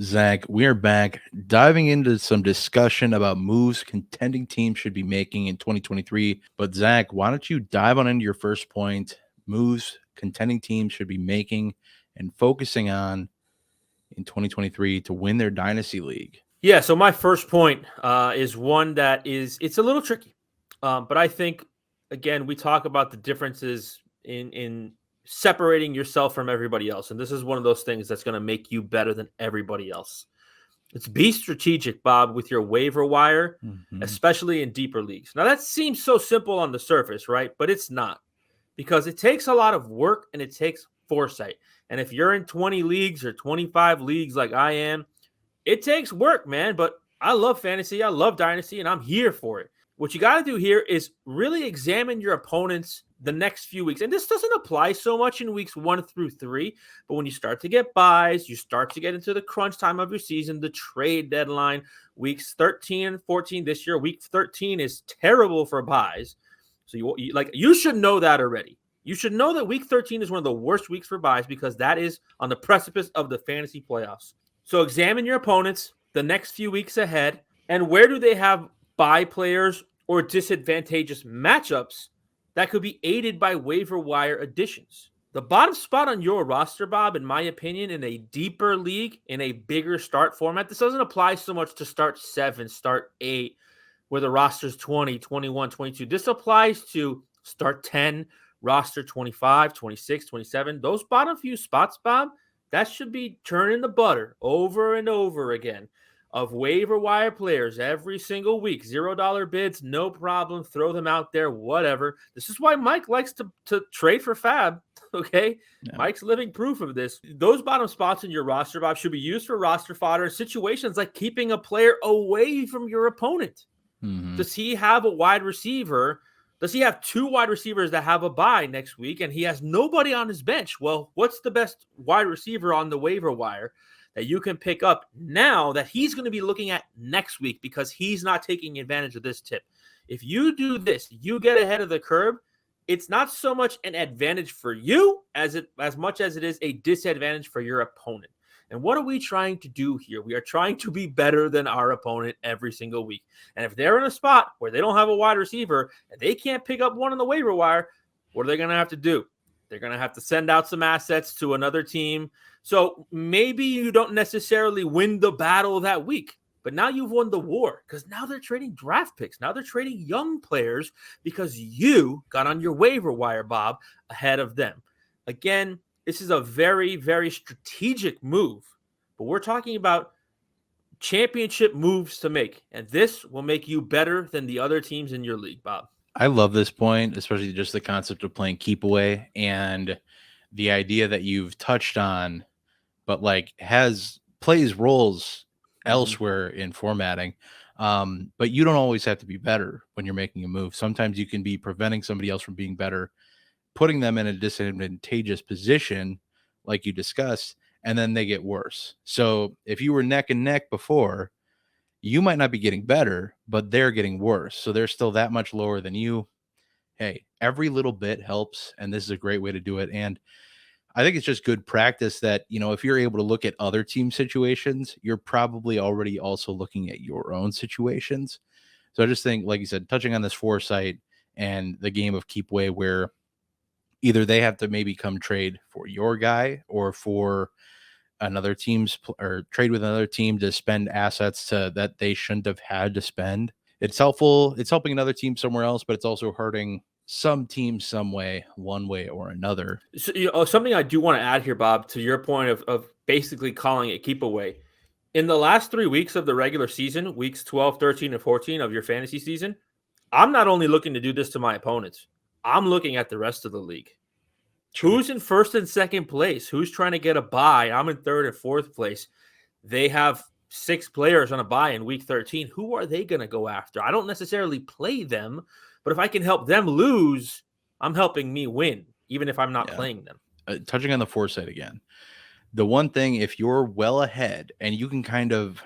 Zach, we are back diving into some discussion about moves contending teams should be making in 2023. But Zach, why don't you dive on into your first point? Moves contending teams should be making and focusing on in 2023 to win their dynasty league. Yeah, so my first point is one that it's a little tricky. But I think, again, we talk about the differences in separating yourself from everybody else. And this is one of those things that's going to make you better than everybody else. It's be strategic, Bob, with your waiver wire, especially in deeper leagues. Now, that seems so simple on the surface, right? But it's not, because it takes a lot of work and it takes foresight. And if you're in 20 leagues or 25 leagues like I am, it takes work, man. But I love fantasy. I love Dynasty, and I'm here for it. What you got to do here is really examine your opponents the next few weeks. And this doesn't apply so much in weeks 1 through 3, but when you start to get buys, you start to get into the crunch time of your season, the trade deadline, weeks 13 and 14 this year. Week 13 is terrible for buys. So you should know that already. You should know that week 13 is one of the worst weeks for buys because that is on the precipice of the fantasy playoffs. So examine your opponents the next few weeks ahead, and where do they have buy players or disadvantageous matchups that could be aided by waiver wire additions. The bottom spot on your roster, Bob, in my opinion, in a deeper league, in a bigger start format, this doesn't apply so much to start 7, start 8, where the roster's 20, 21, 22. This applies to start 10, roster 25, 26, 27. Those bottom few spots, Bob, that should be churning the butter over and over again of waiver wire players every single week. $0 bids, no problem. Throw them out there, whatever. This is why Mike likes to trade for Fab, okay? Yeah. Mike's living proof of this. Those bottom spots in your roster, Bob, should be used for roster fodder in situations like keeping a player away from your opponent. Mm-hmm. Does he have a wide receiver? Does he have 2 wide receivers that have a bye next week and he has nobody on his bench? Well, what's the best wide receiver on the waiver wire that you can pick up now that he's going to be looking at next week because he's not taking advantage of this tip? If you do this, you get ahead of the curve. It's not so much an advantage for you as much as it is a disadvantage for your opponent. And what are we trying to do here? We are trying to be better than our opponent every single week. And if they're in a spot where they don't have a wide receiver and they can't pick up one on the waiver wire, what are they going to have to do? They're going to have to send out some assets to another team. So maybe you don't necessarily win the battle that week, but now you've won the war because now they're trading draft picks. Now they're trading young players because you got on your waiver wire, Bob, ahead of them. Again, this is a very, very strategic move, but we're talking about championship moves to make, and this will make you better than the other teams in your league, Bob. I love this point, especially just the concept of playing keep away and the idea that you've touched on, but like plays roles elsewhere in formatting. But you don't always have to be better when you're making a move. Sometimes you can be preventing somebody else from being better, putting them in a disadvantageous position, like you discussed, and then they get worse. So if you were neck and neck before, you might not be getting better, but they're getting worse. So they're still that much lower than you. Hey, every little bit helps, and this is a great way to do it. And I think it's just good practice that, if you're able to look at other team situations, you're probably already also looking at your own situations. So I just think, like you said, touching on this foresight and the game of keep away, where either they have to maybe come trade for your guy or for another team's or trade with another team to spend assets that they shouldn't have had to spend. It's helpful. It's helping another team somewhere else, but it's also hurting some teams some way, one way or another. So, something I do want to add here, Bob, to your point of basically calling it keep away. In the last 3 weeks of the regular season, weeks 12, 13, and 14 of your fantasy season, I'm not only looking to do this to my opponents, I'm looking at the rest of the league. Who's in first and second place? Who's trying to get a bye? I'm in third and fourth place. They have 6 players on a bye in week 13. Who are they going to go after? I don't necessarily play them, but if I can help them lose, I'm helping me win, even if I'm not playing them. Touching on the foresight again, the one thing, if you're well ahead and you can kind of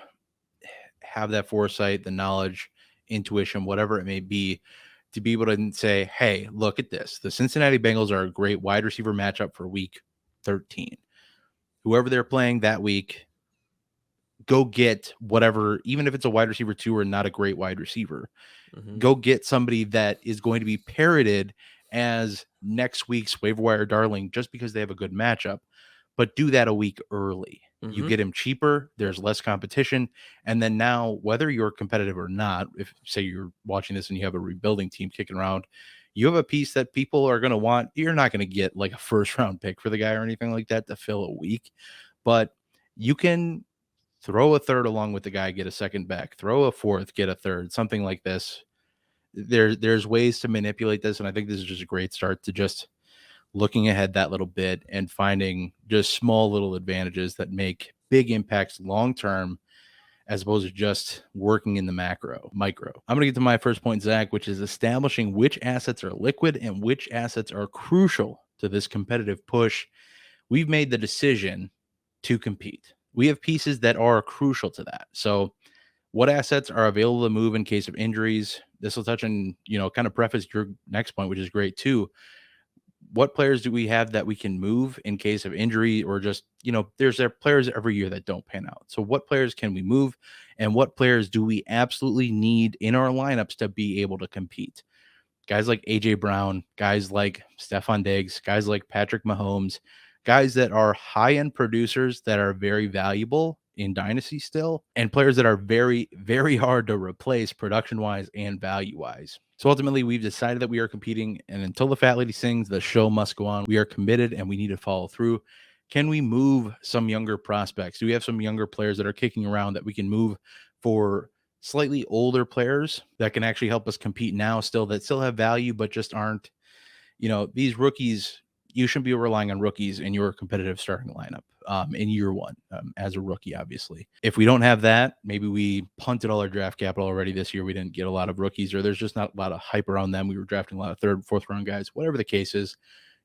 have that foresight, the knowledge, intuition, whatever it may be, to be able to say, hey, look at this. The Cincinnati Bengals are a great wide receiver matchup for week 13. Whoever they're playing that week, go get whatever, even if it's a wide receiver 2 or not a great wide receiver. Mm-hmm. Go get somebody that is going to be parroted as next week's waiver wire darling just because they have a good matchup, but do that a week early. Mm-hmm. You get him cheaper, there's less competition, and then now, whether you're competitive or not, if say you're watching this and you have a rebuilding team kicking around, you have a piece that people are going to want. You're not going to get like a first round pick for the guy or anything like that to fill a week, but you can throw a third along with the guy, get a second back, throw a fourth, get a third, something like this. There's ways to manipulate this, and I think this is just a great start to just looking ahead that little bit and finding just small little advantages that make big impacts long term, as opposed to just working in the micro. I'm going to get to my first point, Zach, which is establishing which assets are liquid and which assets are crucial to this competitive push. We've made the decision to compete. We have pieces that are crucial to that. So what assets are available to move in case of injuries? This will touch on, kind of preface your next point, which is great too. What players do we have that we can move in case of injury, or just, there's players every year that don't pan out. So what players can we move, and what players do we absolutely need in our lineups to be able to compete? Guys like AJ Brown, guys like Stephon Diggs, guys like Patrick Mahomes, guys that are high-end producers that are very valuable in Dynasty still, and players that are very, very hard to replace production-wise and value-wise. So ultimately, we've decided that we are competing, and until the fat lady sings, the show must go on. We are committed, and we need to follow through. Can we move some younger prospects? Do we have some younger players that are kicking around that we can move for slightly older players that can actually help us compete now still, that still have value, but just aren't, these rookies? You shouldn't be relying on rookies in your competitive starting lineup in year one as a rookie, obviously. If we don't have that, maybe we punted all our draft capital already this year. We didn't get a lot of rookies, or there's just not a lot of hype around them. We were drafting a lot of third, fourth round guys, whatever the case is.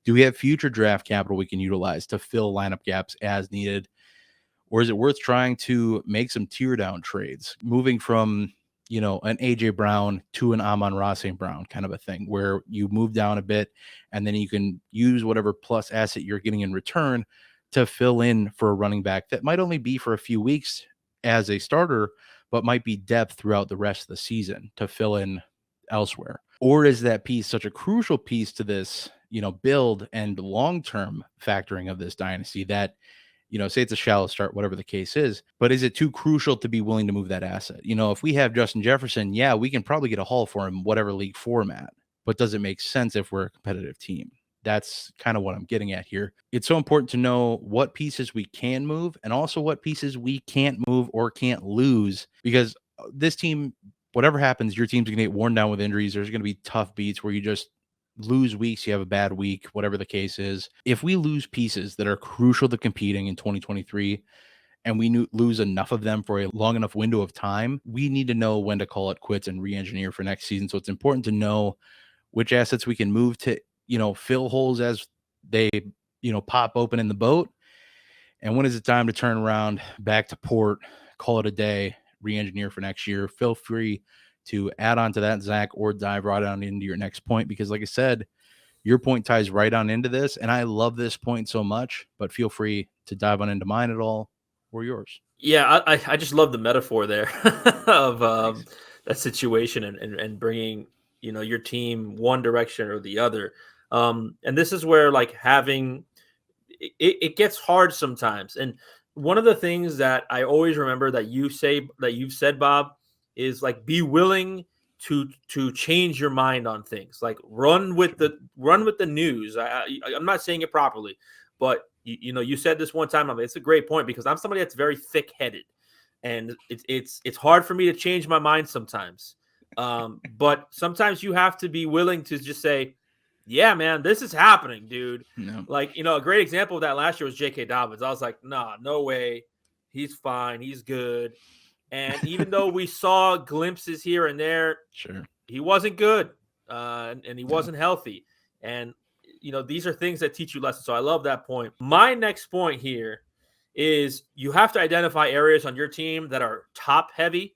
Do we have future draft capital we can utilize to fill lineup gaps as needed? Or is it worth trying to make some tear down trades, moving from, an AJ Brown to an Amon-Ra St. Brown kind of a thing, where you move down a bit and then you can use whatever plus asset you're getting in return to fill in for a running back that might only be for a few weeks as a starter, but might be depth throughout the rest of the season to fill in elsewhere? Or is that piece such a crucial piece to this, build and long-term factoring of this dynasty that, say it's a shallow start, whatever the case is, but is it too crucial to be willing to move that asset? If we have Justin Jefferson, yeah, we can probably get a haul for him, whatever league format, but does it make sense if we're a competitive team? That's kind of what I'm getting at here. It's so important to know what pieces we can move and also what pieces we can't move or can't lose, because this team, whatever happens, your team's going to get worn down with injuries. There's going to be tough beats where you just lose weeks, you have a bad week, whatever the case is. If we lose pieces that are crucial to competing in 2023 and we lose enough of them for a long enough window of time, we need to know when to call it quits and re-engineer for next season. So it's important to know which assets we can move to, fill holes as they, pop open in the boat. And when is it time to turn around, back to port, call it a day, re-engineer for next year? Feel free to add on to that, Zach, or dive right on into your next point, because like I said, your point ties right on into this, and I love this point so much, but feel free to dive on into mine at all or yours. Yeah, I just love the metaphor there of that situation and bringing, your team one direction or the other. And this is where like having it gets hard sometimes. And one of the things that I always remember that you've said, Bob, is like be willing to change your mind on things. Like run with the news. I'm not saying it properly, but you said this one time. It's a great point, because I'm somebody that's very thick-headed, and it's hard for me to change my mind sometimes. But sometimes you have to be willing to just say, yeah, man, this is happening, dude. No. Like, a great example of that last year was J.K. Dobbins. I was like, nah, no way. He's fine. He's good. And even though we saw glimpses here and there, Sure, he wasn't good, and he wasn't healthy. And, these are things that teach you lessons. So I love that point. My next point here is you have to identify areas on your team that are top heavy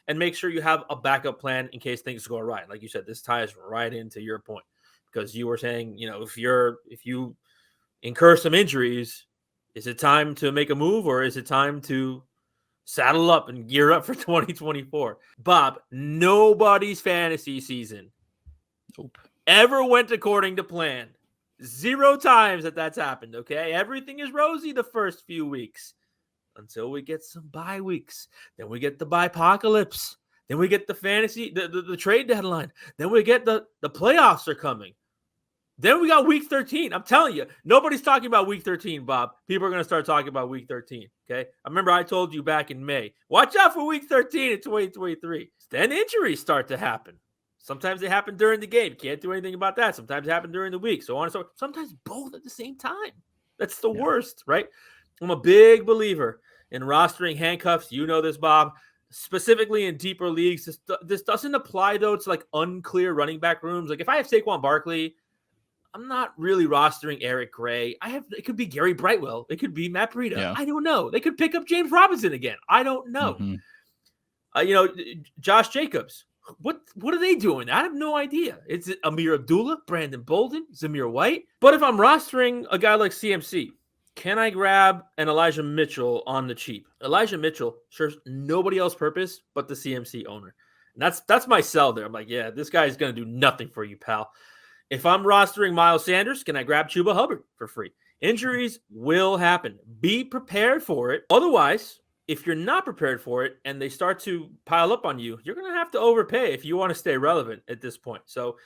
and make sure you have a backup plan in case things go awry. Like you said, this ties right into your point, because you were saying, if you incur some injuries, is it time to make a move, or is it time to Saddle up and gear up for 2024. Bob, nobody's fantasy season ever went according to plan. 0 times that's happened, okay? Everything is rosy the first few weeks until we get some bye weeks. Then we get the bye-pocalypse. Then we get the fantasy, the trade deadline. Then we get the playoffs are coming. Then we got week 13. I'm telling you, nobody's talking about week 13, Bob. People are going to start talking about week 13, okay? I remember I told you back in May, watch out for week 13 in 2023. Then injuries start to happen. Sometimes they happen during the game. Can't do anything about that. Sometimes they happen during the week. So on and so forth. Sometimes both at the same time. That's the worst, right? I'm a big believer in rostering handcuffs. You know this, Bob. Specifically in deeper leagues. This doesn't apply, though, to like unclear running back rooms. Like if I have Saquon Barkley, I'm not really rostering Eric Gray. It could be Gary Brightwell. It could be Matt Breida. Yeah. I don't know. They could pick up James Robinson again. I don't know. Josh Jacobs. What are they doing? I have no idea. It's Amir Abdullah, Brandon Bolden, Zamir White. But if I'm rostering a guy like CMC, can I grab an Elijah Mitchell on the cheap? Elijah Mitchell serves nobody else's purpose but the CMC owner. And that's my sell there. I'm like, yeah, this guy is going to do nothing for you, pal. If I'm rostering Miles Sanders, can I grab Chuba Hubbard for free? Injuries will happen. Be prepared for it. Otherwise, if you're not prepared for it and they start to pile up on you, you're going to have to overpay if you want to stay relevant at this point. So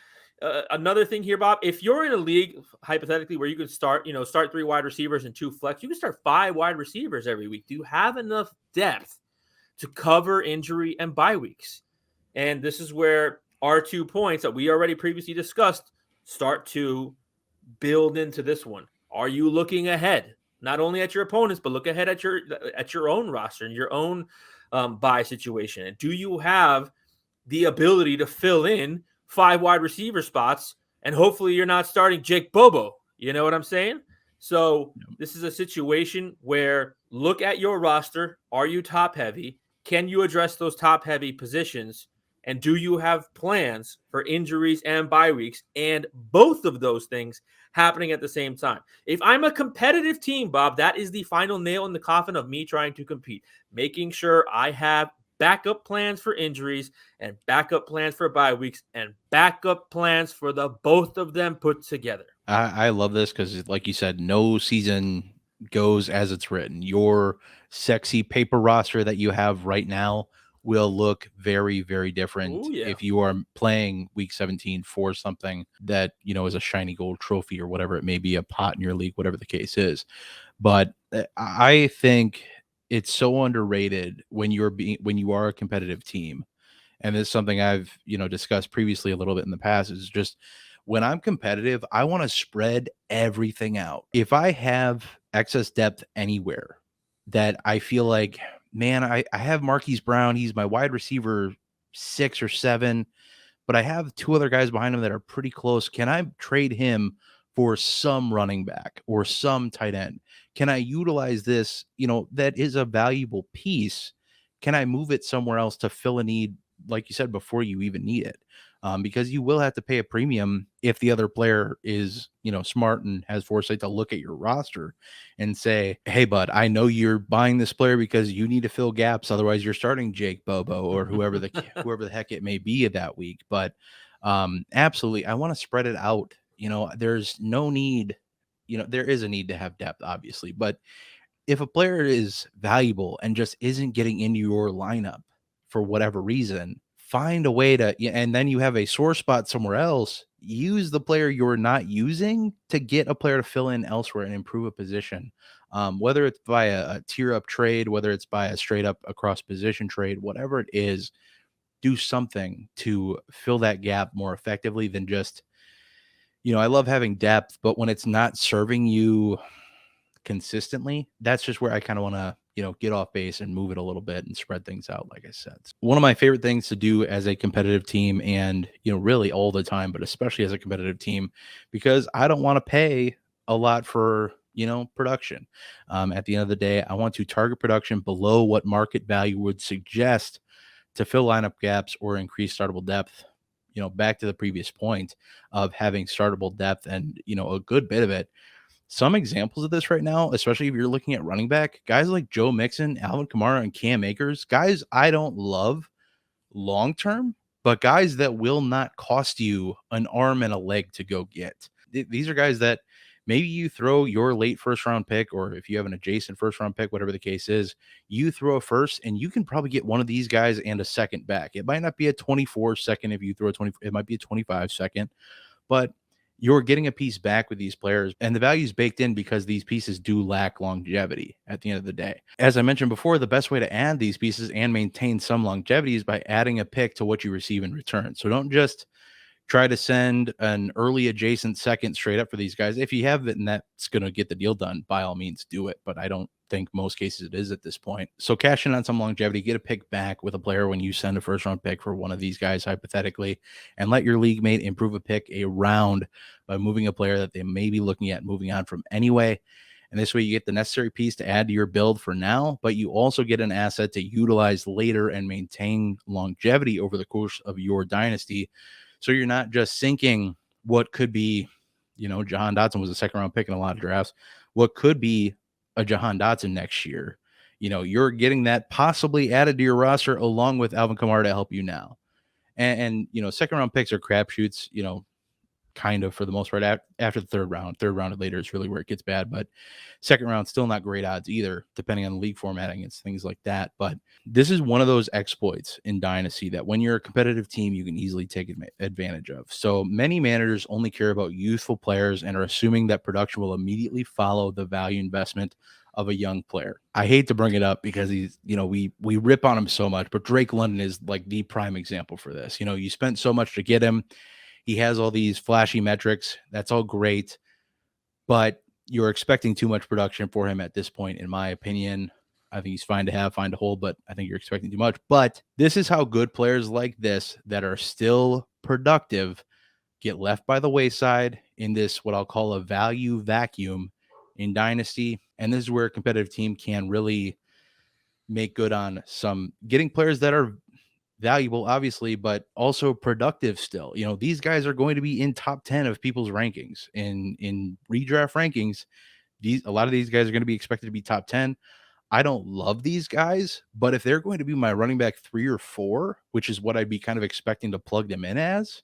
another thing here, Bob, if you're in a league, hypothetically, where you can start 3 wide receivers and 2 flex, you can start 5 wide receivers every week. Do you have enough depth to cover injury and bye weeks? And this is where our 2 points that we already previously discussed start to build into this one. Are you looking ahead? Not only at your opponents, but look ahead at your own roster and your own bye situation. And do you have the ability to fill in 5 wide receiver spots? And hopefully you're not starting Jake Bobo. You know what I'm saying? So this is a situation where look at your roster. Are you top heavy? Can you address those top heavy positions? And do you have plans for injuries and bye weeks and both of those things happening at the same time? If I'm a competitive team, Bob, that is the final nail in the coffin of me trying to compete, making sure I have backup plans for injuries and backup plans for bye weeks and backup plans for the both of them put together. I love this because, like you said, no season goes as it's written. Your sexy paper roster that you have right now will look very, very different if you are playing week 17 for something that, is a shiny gold trophy or whatever it may be, a pot in your league, whatever the case is. But I think it's so underrated when you are a competitive team. And this is something I've, discussed previously a little bit in the past, is just when I'm competitive, I want to spread everything out. If I have excess depth anywhere that I feel like, man, I have Marquise Brown. He's my wide receiver 6 or 7, but I have 2 other guys behind him that are pretty close. Can I trade him for some running back or some tight end? Can I utilize this, that is a valuable piece? Can I move it somewhere else to fill a need, like you said, before you even need it? Because you will have to pay a premium if the other player is, smart and has foresight to look at your roster and say, hey, bud, I know you're buying this player because you need to fill gaps. Otherwise, you're starting Jake Bobo or whoever the heck it may be that week. But absolutely, I want to spread it out. There's no need. There is a need to have depth, obviously. But if a player is valuable and just isn't getting into your lineup for whatever reason, find a way to, and then you have a sore spot somewhere else, use the player you're not using to get a player to fill in elsewhere and improve a position. Whether it's by a tier up trade, whether it's by a straight up across position trade, whatever it is, do something to fill that gap more effectively than just, I love having depth, but when it's not serving you consistently, that's just where I kind of want to, get off base and move it a little bit and spread things out. Like I said, one of my favorite things to do as a competitive team, and, really all the time, but especially as a competitive team, because I don't want to pay a lot for, production. At the end of the day, I want to target production below what market value would suggest to fill lineup gaps or increase startable depth. Back to the previous point of having startable depth and, a good bit of it some examples of this right now, especially if you're looking at running back, guys like Joe Mixon, Alvin Kamara, and Cam Akers, guys I don't love long term, but guys that will not cost you an arm and a leg to go get. These are guys that maybe you throw your late first round pick, or if you have an adjacent first round pick, whatever the case is, you throw a first and you can probably get one of these guys and a second back. It might not be a 24 second if you throw a 20, it might be a 25 second, but you're getting a piece back with these players, and the value is baked in because these pieces do lack longevity at the end of the day. As I mentioned before, the best way to add these pieces and maintain some longevity is by adding a pick to what you receive in return. So don't just try to send an early adjacent second straight up for these guys. If you have it and that's going to get the deal done, by all means do it. But I don't think most cases it is at this point. So cash in on some longevity, get a pick back with a player when you send a first round pick for one of these guys, hypothetically, and let your league mate improve a pick a round by moving a player that they may be looking at moving on from anyway. And this way you get the necessary piece to add to your build for now, but you also get an asset to utilize later and maintain longevity over the course of your dynasty. So you're not just sinking what could be, Jahan Dotson was a second round pick in a lot of drafts. What could be a Jahan Dotson next year? You're getting that possibly added to your roster along with Alvin Kamara to help you now. And second round picks are crapshoots, kind of for the most part. After the third round and later is really where it gets bad. But second round, still not great odds either, depending on the league formatting and things like that. But this is one of those exploits in Dynasty that when you're a competitive team, you can easily take advantage of. So many managers only care about youthful players and are assuming that production will immediately follow the value investment of a young player. I hate to bring it up because he's, we rip on him so much, but Drake London is like the prime example for this. You spent so much to get him. He has all these flashy metrics. That's all great, but you're expecting too much production for him at this point, in my opinion. I think he's fine to have, fine to hold, but I think you're expecting too much. But this is how good players like this that are still productive get left by the wayside in this, what I'll call a value vacuum in Dynasty. And this is where a competitive team can really make good on some getting players that are valuable, obviously, but also productive still. These guys are going to be in top 10 of people's rankings in redraft rankings. A lot of these guys are going to be expected to be top 10. I don't love these guys, but if they're going to be my running back 3 or 4, which is what I'd be kind of expecting to plug them in as,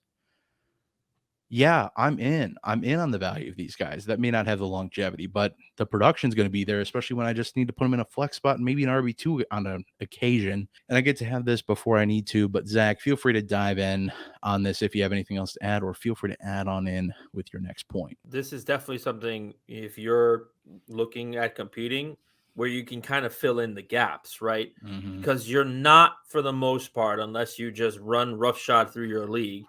yeah, I'm in on the value of these guys. That may not have the longevity, but the production's going to be there, especially when I just need to put them in a flex spot and maybe an RB2 on an occasion. And I get to have this before I need to. But Zach, feel free to dive in on this if you have anything else to add, or feel free to add on in with your next point. This is definitely something, if you're looking at competing, where you can kind of fill in the gaps, right? Mm-hmm. Because you're not, for the most part, unless you just run roughshod through your league,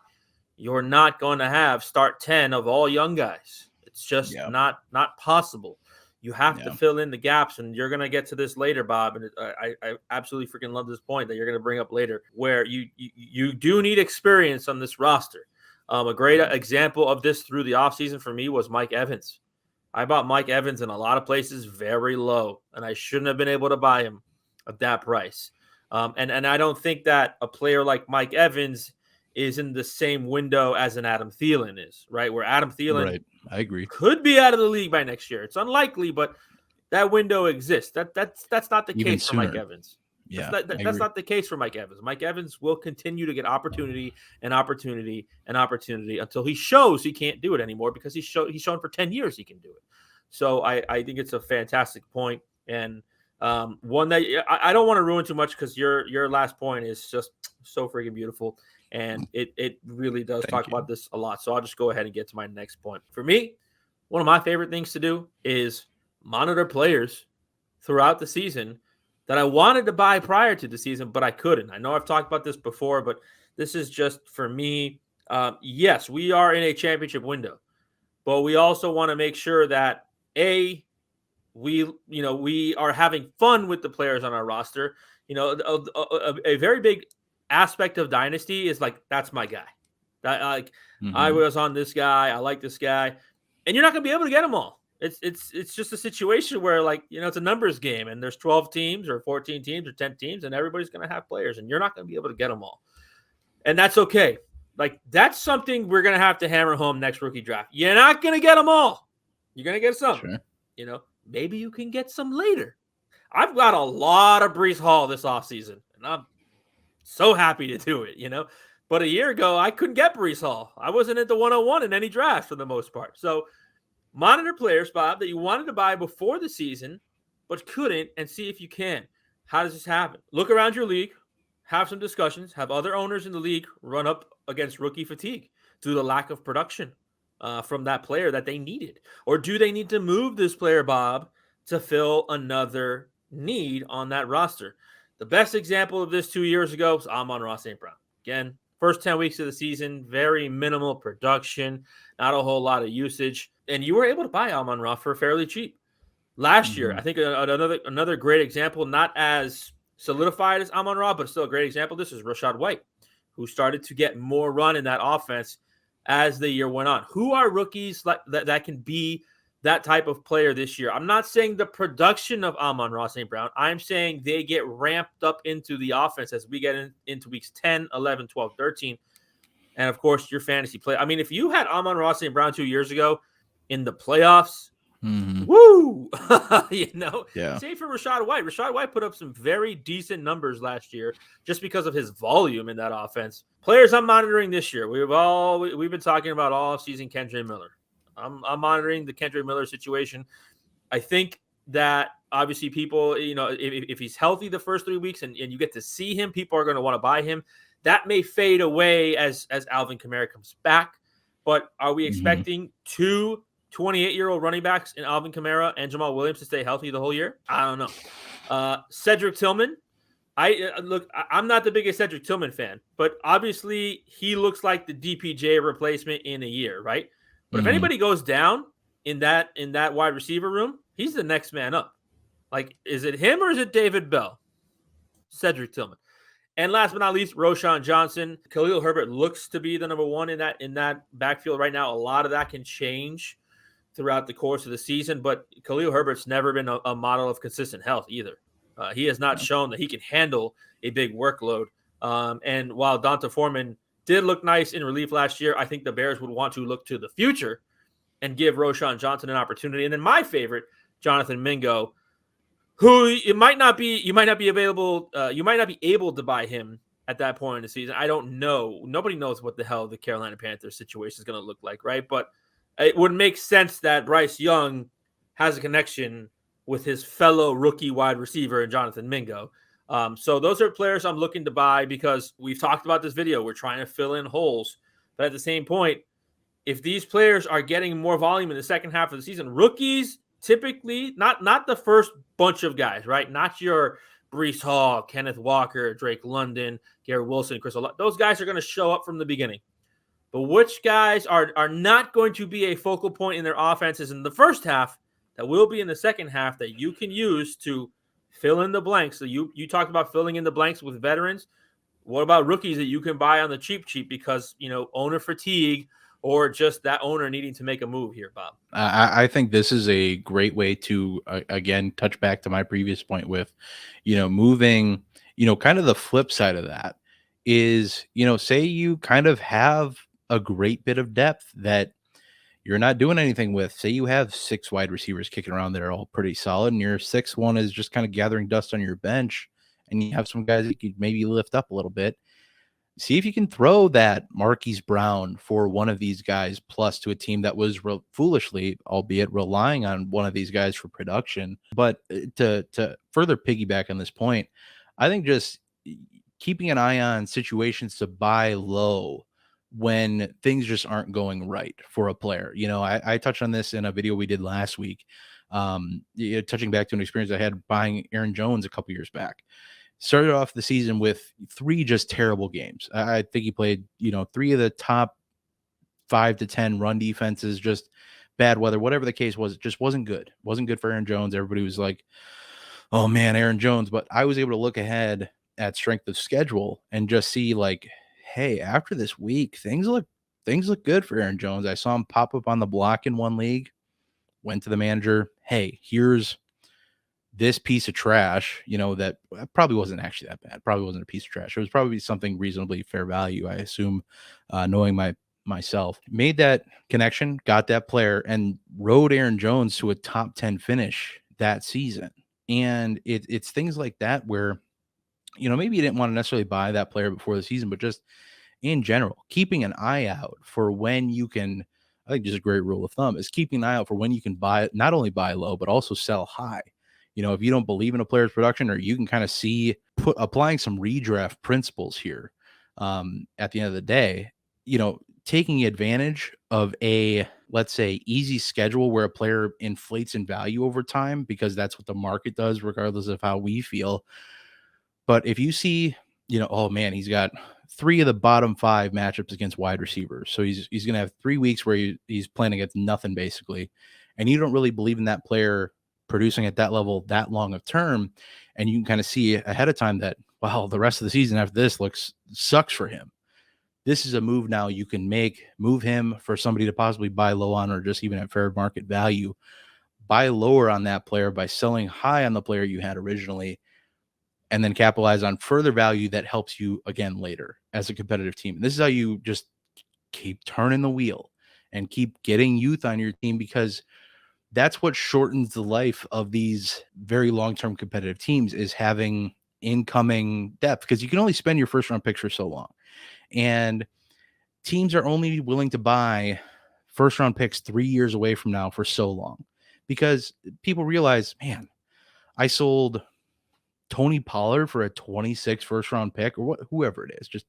you're not going to have start 10 of all young guys. It's just not possible. You have to fill in the gaps, and you're going to get to this later, Bob. And I absolutely freaking love this point that you're going to bring up later, where you do need experience on this roster. A great example of this through the offseason for me was Mike Evans. I bought Mike Evans in a lot of places very low, and I shouldn't have been able to buy him at that price. And I don't think that a player like Mike Evans is in the same window as an Adam Thielen is, right? Where Adam Thielen I agree. could be out of the league by next year. It's unlikely, but that window exists. That's not the case for Mike Evans. Yeah, that's not the case for Mike Evans. Mike Evans will continue to get opportunity and opportunity and opportunity until he shows he can't do it anymore, because he's shown for 10 years he can do it. So I think it's a fantastic point, and one that I don't want to ruin too much, because your last point is just so freaking beautiful. And it really does talk about this a lot. So I'll just go ahead and get to my next point. For me, one of my favorite things to do is monitor players throughout the season that I wanted to buy prior to the season, but I couldn't. I know I've talked about this before, but this is just for me. Yes, we are in a championship window, but we also want to make sure that we are having fun with the players on our roster. A very big aspect of Dynasty is like, that's my guy. I was on this guy. I like this guy, and you're not going to be able to get them all. It's just a situation where, it's a numbers game, and there's 12 teams or 14 teams or 10 teams, and everybody's going to have players, and you're not going to be able to get them all. And that's okay. That's something we're going to have to hammer home next rookie draft. You're not going to get them all. You're going to get some. Sure. You know, maybe you can get some later. I've got a lot of Breece Hall this offseason, and I'm so happy to do it, you know. But a year ago, I couldn't get Breece Hall. I wasn't at the 101 in any draft for the most part. So monitor players, Bob, that you wanted to buy before the season, but couldn't, and see if you can. How does this happen? Look around your league, have some discussions, have other owners in the league run up against rookie fatigue due to the lack of production from that player that they needed. Or do they need to move this player, Bob, to fill another need on that roster? The best example of this 2 years ago was Amon-Ra St. Brown. Again, first 10 weeks of the season, very minimal production, not a whole lot of usage. And you were able to buy Amon-Ra for fairly cheap. Last year, I think another great example, not as solidified as Amon-Ra, but still a great example. This is Rachaad White, who started to get more run in that offense as the year went on. Who are rookies that can be that type of player this year? I'm not saying the production of Amon-Ra St. Brown. I'm saying they get ramped up into the offense as we get into weeks 10, 11, 12, 13. And, of course, your fantasy play. I mean, if you had Amon-Ra St. Brown 2 years ago in the playoffs, woo! Save for Rachaad White. Rachaad White put up some very decent numbers last year just because of his volume in that offense. Players I'm monitoring this year. We've been talking about all season Kendre Miller. I'm monitoring the Kendre Miller situation. I think that obviously people, if he's healthy the first 3 weeks and you get to see him, people are going to want to buy him. That may fade away as Alvin Kamara comes back. But are we expecting two 28-year-old running backs in Alvin Kamara and Jamal Williams to stay healthy the whole year? I don't know. Cedric Tillman. I'm not the biggest Cedric Tillman fan, but obviously he looks like the DPJ replacement in a year, right? But if anybody goes down in that wide receiver room, he's the next man up. Like, is it him or is it David Bell? Cedric Tillman. And last but not least, Roschon Johnson. Khalil Herbert looks to be the number one in that backfield right now. A lot of that can change throughout the course of the season, but Khalil Herbert's never been a model of consistent health either. He has not shown that he can handle a big workload. And while Donta Foreman did look nice in relief last year, I think the Bears would want to look to the future and give Roschon Johnson an opportunity. And then my favorite, Jonathan Mingo, who you might not be able to buy him at that point in the season. I don't know. Nobody knows what the hell the Carolina Panthers situation is going to look like, right? But it would make sense that Bryce Young has a connection with his fellow rookie wide receiver, Jonathan Mingo. So those are players I'm looking to buy because we've talked about this video. We're trying to fill in holes. But at the same point, if these players are getting more volume in the second half of the season, rookies typically, not the first bunch of guys, right? Not your Breece Hall, Kenneth Walker, Drake London, Garrett Wilson, Chris Olave. Those guys are going to show up from the beginning. But which guys are not going to be a focal point in their offenses in the first half that will be in the second half that you can use to fill in the blanks? So you talked about filling in the blanks with veterans. What about rookies that you can buy on the cheap because, owner fatigue or just that owner needing to make a move here, Bob? I think this is a great way to, again, touch back to my previous point with, moving, kind of the flip side of that is, say you kind of have a great bit of depth that you're not doing anything with. Say you have 6 wide receivers kicking around that are all pretty solid, and your 6th one is just kind of gathering dust on your bench, and you have some guys that you could maybe lift up a little bit. See if you can throw that Marquise Brown for one of these guys plus to a team that was foolishly, albeit relying on one of these guys for production. But to further piggyback on this point, I think just keeping an eye on situations to buy low when things just aren't going right for a player. I touched on this in a video we did last week, touching back to an experience I had buying Aaron Jones a couple years back. Started off the season with 3 just terrible games. I think he played, 3 of the top 5 to 10 run defenses, just bad weather, whatever the case was. It just wasn't good. Wasn't good for Aaron Jones. Everybody was like, oh man, Aaron Jones. But I was able to look ahead at strength of schedule and just see like, hey, after this week, things look good for Aaron Jones. I saw him pop up on the block in one league, went to the manager. Hey, here's this piece of trash, that probably wasn't actually that bad. Probably wasn't a piece of trash. It was probably something reasonably fair value, I assume, knowing my myself, made that connection, got that player, and rode Aaron Jones to a top 10 finish that season. And it's things like that where, maybe you didn't want to necessarily buy that player before the season, but just in general, keeping an eye out for when you can. I think just a great rule of thumb is keeping an eye out for when you can buy, not only buy low, but also sell high. If you don't believe in a player's production, or you can kind of see applying some redraft principles here, at the end of the day, taking advantage of a, let's say, easy schedule where a player inflates in value over time, because that's what the market does, regardless of how we feel. But if you see, oh man, he's got 3 of the bottom 5 matchups against wide receivers. So he's going to have 3 weeks where he's playing against nothing, basically. And you don't really believe in that player producing at that level that long of term. And you can kind of see ahead of time that, wow, the rest of the season after this sucks for him. This is a move now you can move him for somebody to possibly buy low on, or just even at fair market value. Buy lower on that player by selling high on the player you had originally, and then capitalize on further value that helps you again later as a competitive team. And this is how you just keep turning the wheel and keep getting youth on your team, because that's what shortens the life of these very long-term competitive teams, is having incoming depth, because you can only spend your first round picks for so long. And teams are only willing to buy first round picks 3 years away from now for so long, because people realize, man, I sold Tony Pollard for a 26 first round pick, or whoever it is, just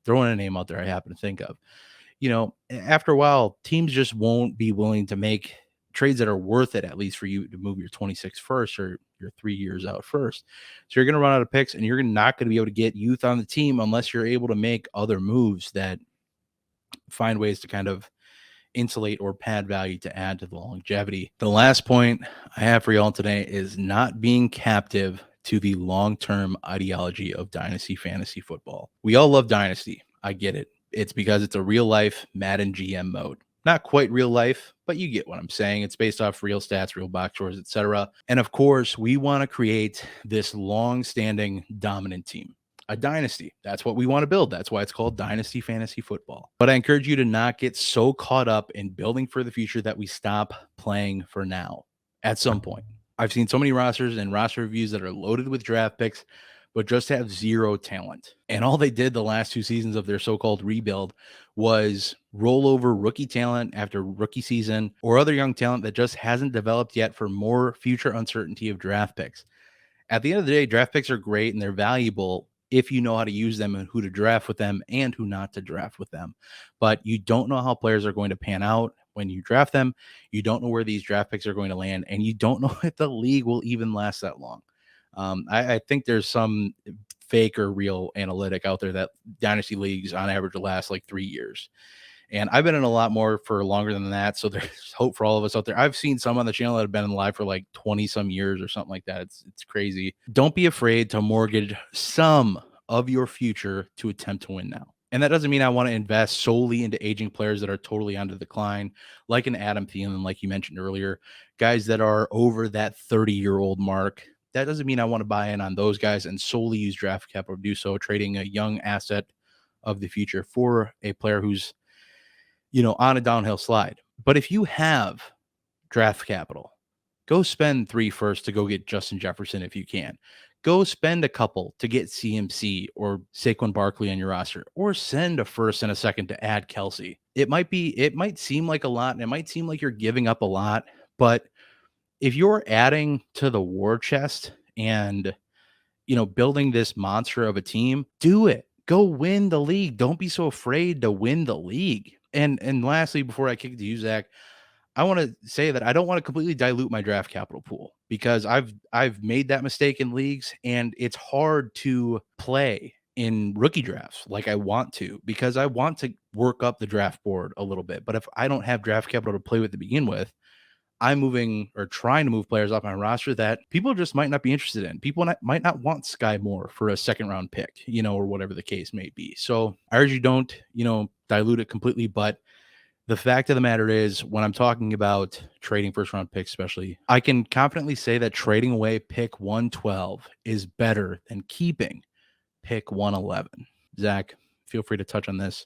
throwing a name out there I happen to think of. After a while, teams just won't be willing to make trades that are worth it, at least for you to move your 26 first, or your 3 years out first. So you're going to run out of picks, and you're not going to be able to get youth on the team unless you're able to make other moves that find ways to kind of insulate or pad value to add to the longevity. The last point I have for y'all today is not being captive to the long-term ideology of Dynasty Fantasy Football. We all love Dynasty. I get it. It's because it's a real-life Madden GM mode. Not quite real life, but you get what I'm saying. It's based off real stats, real box scores, etc. And of course, we want to create this long-standing dominant team. A dynasty. That's what we want to build. That's why it's called Dynasty Fantasy Football. But I encourage you to not get so caught up in building for the future that we stop playing for now at some point. I've seen so many rosters and roster reviews that are loaded with draft picks, but just have zero talent. And all they did the last 2 seasons of their so-called rebuild was roll over rookie talent after rookie season, or other young talent that just hasn't developed yet, for more future uncertainty of draft picks. At the end of the day, draft picks are great and they're valuable if you know how to use them, and who to draft with them and who not to draft with them. But you don't know how players are going to pan out when you draft them. You don't know where these draft picks are going to land, and you don't know if the league will even last that long. I think there's some fake or real analytic out there that dynasty leagues on average will last like 3 years. And I've been in a lot more for longer than that. So there's hope for all of us out there. I've seen some on the channel that have been in live for like 20 some years or something like that. It's crazy. Don't be afraid to mortgage some of your future to attempt to win now. And that doesn't mean I want to invest solely into aging players that are totally on the decline, like an Adam Thielen, like you mentioned earlier, guys that are over that 30-year-old mark. That doesn't mean I want to buy in on those guys and solely use draft capital to do so, trading a young asset of the future for a player who's, on a downhill slide. But if you have draft capital, go spend 3 firsts to go get Justin Jefferson if you can. Go spend a couple to get CMC or Saquon Barkley on your roster, or send a first and a second to add Kelsey. It might seem like a lot, and it might seem like you're giving up a lot, but if you're adding to the war chest and, building this monster of a team, do it. Go win the league. Don't be so afraid to win the league. And lastly, before I kick it to you, Zach, I want to say that I don't want to completely dilute my draft capital pool, because I've made that mistake in leagues, and it's hard to play in rookie drafts like I want to, because I want to work up the draft board a little bit. But if I don't have draft capital to play with to begin with, I'm moving or trying to move players off my roster that people just might not be interested in. People might not want Sky Moore for a 2nd round pick, or whatever the case may be. So I urge you don't, dilute it completely. But the fact of the matter is, when I'm talking about trading 1st round picks, especially, I can confidently say that trading away pick 112 is better than keeping pick 111. Zach, feel free to touch on this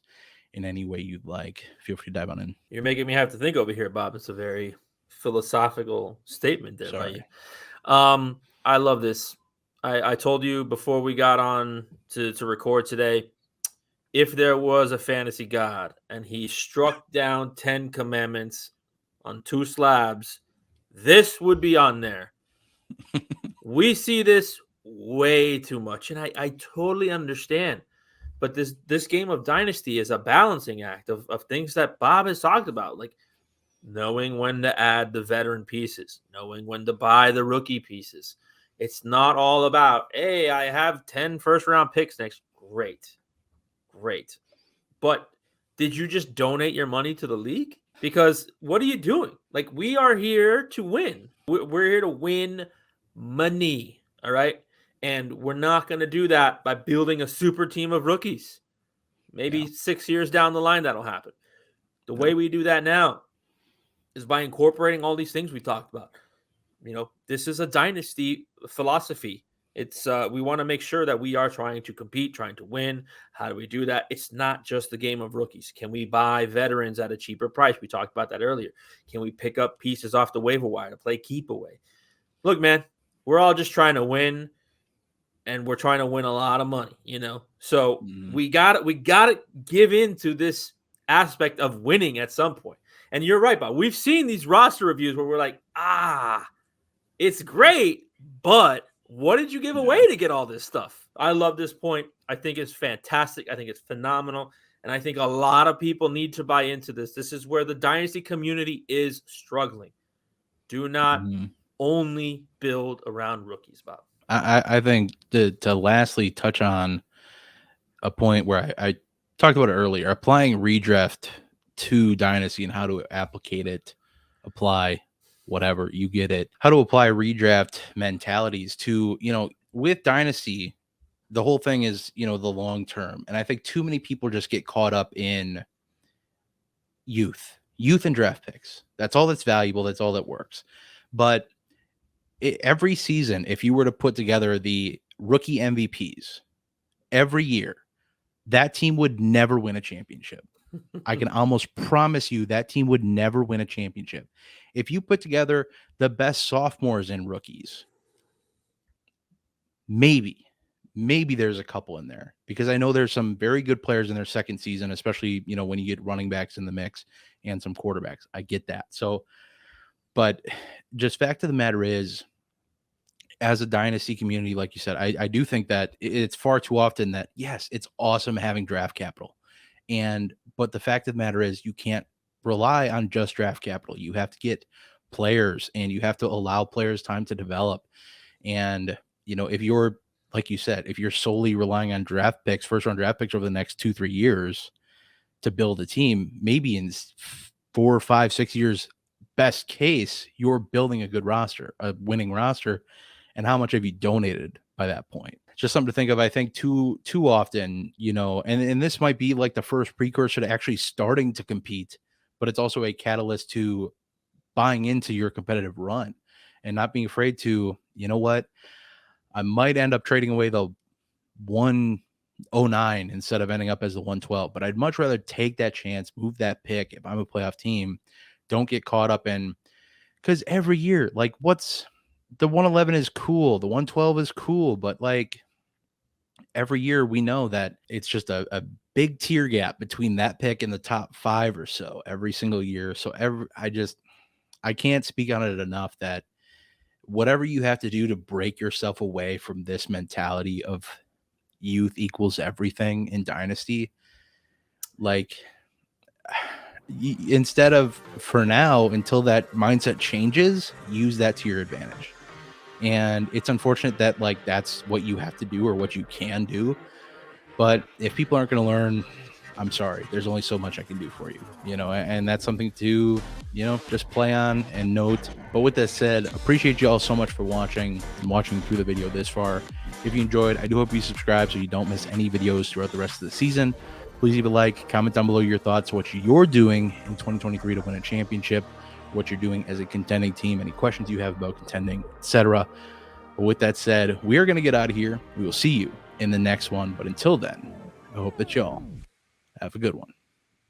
in any way you'd like, feel free to dive on in. You're making me have to think over here, Bob. It's a very philosophical statement there by you. I love this. I told you before we got on to record today, if there was a fantasy god and he struck down 10 commandments on 2 slabs, this would be on there. We see this way too much, and I totally understand. But this game of Dynasty is a balancing act of things that Bob has talked about, like knowing when to add the veteran pieces, knowing when to buy the rookie pieces. It's not all about, hey, I have 10 first-round picks next. Great. But did you just donate your money to the league? Because what are you doing? Like, we are here to win. We're here to win money, all right? And we're not going to do that by building a super team of rookies. Maybe 6 years down the line that'll happen. The way we do that now is by incorporating all these things we talked about. This is a dynasty philosophy. It's we want to make sure that we are trying to compete, trying to win. How do we do that? It's not just the game of rookies. Can we buy veterans at a cheaper price? We talked about that earlier. Can we pick up pieces off the waiver wire to play keep away? Look, man, we're all just trying to win, and we're trying to win a lot of money, So we got to give into this aspect of winning at some point. And you're right, Bob. We've seen these roster reviews where we're like, it's great, but what did you give away to get all this stuff? I love this point. I think it's fantastic. I think it's phenomenal. And I think a lot of people need to buy into this. This is where the Dynasty community is struggling. Do not only build around rookies, Bob. I think to lastly touch on a point where I talked about it earlier, applying redraft to Dynasty and how to apply whatever, you get it. How to apply redraft mentalities to, with Dynasty, the whole thing is, the long term. And I think too many people just get caught up in youth and draft picks. That's all that's valuable. That's all that works. But every season, if you were to put together the rookie MVPs every year, that team would never win a championship. I can almost promise you that team would never win a championship. If you put together the best sophomores and rookies, maybe there's a couple in there, because I know there's some very good players in their second season, especially, when you get running backs in the mix and some quarterbacks. I get that. So, but just fact of the matter is, as a Dynasty community, like you said, I do think that it's far too often that, yes, it's awesome having draft capital. But the fact of the matter is, you can't rely on just draft capital. You have to get players, and you have to allow players time to develop. And, if you're, like you said, if you're solely relying on first round draft picks over the next 2-3 years to build a team, maybe in 4, 5, 6 years, best case, you're building a good roster, a winning roster. And how much have you donated by that point? Just something to think of. I think too often, and this might be like the first precursor to actually starting to compete, but it's also a catalyst to buying into your competitive run and not being afraid to, I might end up trading away the 109 instead of ending up as the 112, but I'd much rather take that chance, move that pick if I'm a playoff team. Don't get caught up in, because every year, like, the 111 is cool, the 112 is cool, but like every year we know that it's just a big tier gap between that pick and the top 5 or so every single year. So I can't speak on it enough that whatever you have to do to break yourself away from this mentality of youth equals everything in Dynasty, like, instead of, for now, until that mindset changes, use that to your advantage. And it's unfortunate that, like, that's what you have to do or what you can do. But if people aren't going to learn, I'm sorry, there's only so much I can do for you, and that's something to, just play on and note. But with that said, appreciate you all so much for watching through the video this far. If you enjoyed, I do hope you subscribe so you don't miss any videos throughout the rest of the season. Please leave a like, comment down below your thoughts, what you're doing in 2023 to win a championship, what you're doing as a contending team, any questions you have about contending, etc. But with that said, we are going to get out of here. We will see you in the next one. But until then, I hope that y'all have a good one.